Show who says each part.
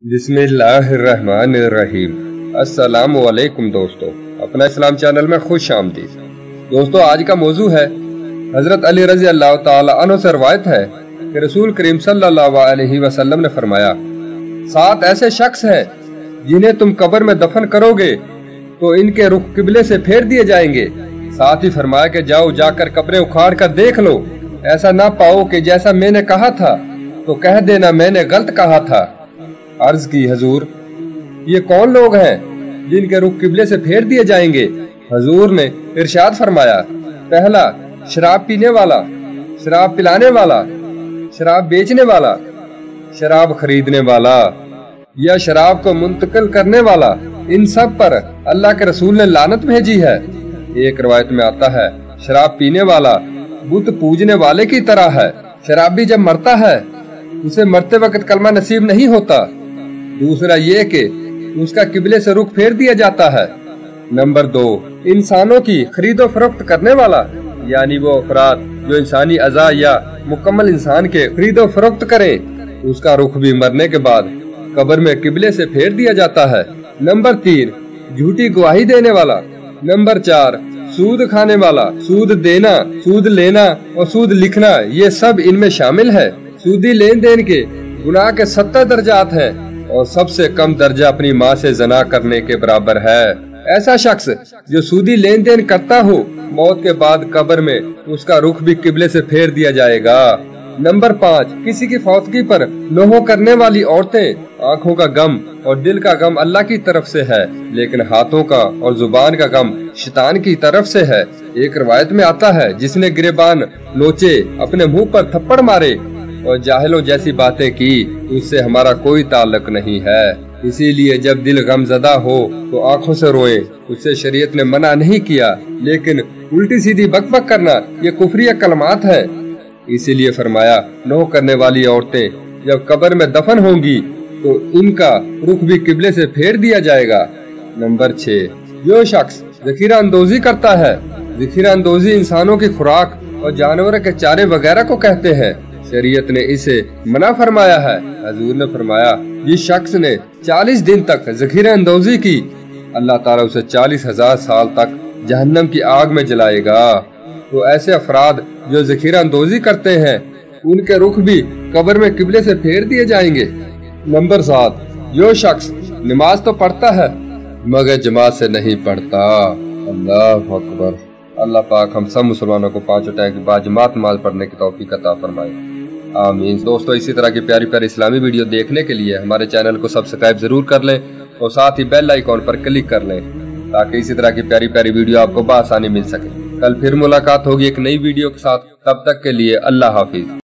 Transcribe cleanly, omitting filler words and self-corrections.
Speaker 1: बिस्मिल्लाहिर्रहमानिर्रहीम। अस्सलामु अलैकुम दोस्तों, अपना इस्लाम चैनल में खुश आमदीद। दोस्तों, आज का मौजू है हजरत अली रजी अल्लाह ताला अन्हु से रवायत है कि रसूल करीम सल्लल्लाहु अलैहि वसल्लम ने फरमाया, 7 ऐसे शख्स हैं जिन्हें तुम कब्र में दफन करोगे तो इनके रुख किबले से फेर दिए जाएंगे। साथ ही फरमाया कि जाओ जाकर कब्रें उखाड़ कर देख लो, ऐसा ना पाओ कि जैसा मैंने कहा था तो कह देना मैंने गलत कहा था। अर्ज की, हजूर ये कौन लोग हैं जिनके रुख किबले से फेर दिए जाएंगे? हजूर ने इरशाद फरमाया, पहला शराब पीने वाला, शराब पिलाने वाला, शराब बेचने वाला, शराब खरीदने वाला या शराब को मुंतकिल करने वाला। इन सब पर अल्लाह के रसूल ने लानत भेजी है। एक रवायत में आता है, शराब पीने वाला बुत पूजने वाले की तरह है। शराबी जब मरता है उसे मरते वक्त कलमा नसीब नहीं होता। दूसरा ये कि उसका किबले से रुख फेर दिया जाता है। नंबर 2, इंसानों की खरीदो फरोख्त करने वाला, यानी वो अफराद जो इंसानी अज़ा या मुकम्मल इंसान के खरीदो फरोख्त करें, उसका रुख भी मरने के बाद कब्र में किबले से फेर दिया जाता है। नंबर 3, झूठी गवाही देने वाला। नंबर 4, सूद खाने वाला। सूद देना, सूद लेना और सूद लिखना, ये सब इनमें शामिल है। सूदी लेन देन के गुनाह के 70 दर्जात हैं और सबसे कम दर्जा अपनी माँ से जना करने के बराबर है। ऐसा शख्स जो सूदी लेन देन करता हो, मौत के बाद कब्र में उसका रुख भी किबले से फेर दिया जाएगा। नंबर 5, किसी की फौतगी पर नोह करने वाली औरतें। आँखों का गम और दिल का गम अल्लाह की तरफ से है, लेकिन हाथों का और जुबान का गम शैतान की तरफ से है। एक रवायत में आता है, जिसने गिरेबान नोचे, अपने मुंह पर थप्पड़ मारे और जाहिलों जैसी बातें की, उससे हमारा कोई ताल्लुक नहीं है। इसीलिए जब दिल गमज़दा हो तो आंखों से रोए। उससे शरीयत ने मना नहीं किया, लेकिन उल्टी सीधी बकबक करना ये कुफरिया कलमात है। इसीलिए फरमाया, नोह करने वाली औरतें जब कब्र में दफन होंगी तो इनका रुख भी किबले से फेर दिया जाएगा। नंबर 6, जो शख्स ज़ख़ीरा अंदोज़ी करता है। ज़ख़ीरा अंदोज़ी इंसानों की खुराक और जानवरों के चारे वगैरह को कहते हैं। शरीयत ने इसे मना फरमाया है। हजूर ने फरमाया, जिस शख्स ने 40 दिन तक ज़ख़ीरा अंदोज़ी की, अल्लाह ताला उसे 40,000 साल तक जहन्नम की आग में जलाएगा। तो ऐसे अफराद जो ज़ख़ीरा अंदोज़ी करते हैं, उनके रुख भी कब्र में किबले से फेर दिए जाएंगे। नंबर 7, जो शख्स नमाज तो पढ़ता है मगर जमात से नहीं पढ़ता। अल्लाह अकबर। अल्लाह पाक हम सब मुसलमानों को 5 टाइम की बाद जमात नमाज पढ़ने की तौफीक अता फरमाए, आमीन। दोस्तों, इसी तरह की प्यारी प्यारी इस्लामी वीडियो देखने के लिए हमारे चैनल को सब्सक्राइब जरूर कर लें और साथ ही बेल आइकॉन पर क्लिक कर लें, ताकि इसी तरह की प्यारी प्यारी वीडियो आपको बआसानी मिल सके। कल फिर मुलाकात होगी एक नई वीडियो के साथ। तब तक के लिए अल्लाह हाफिज।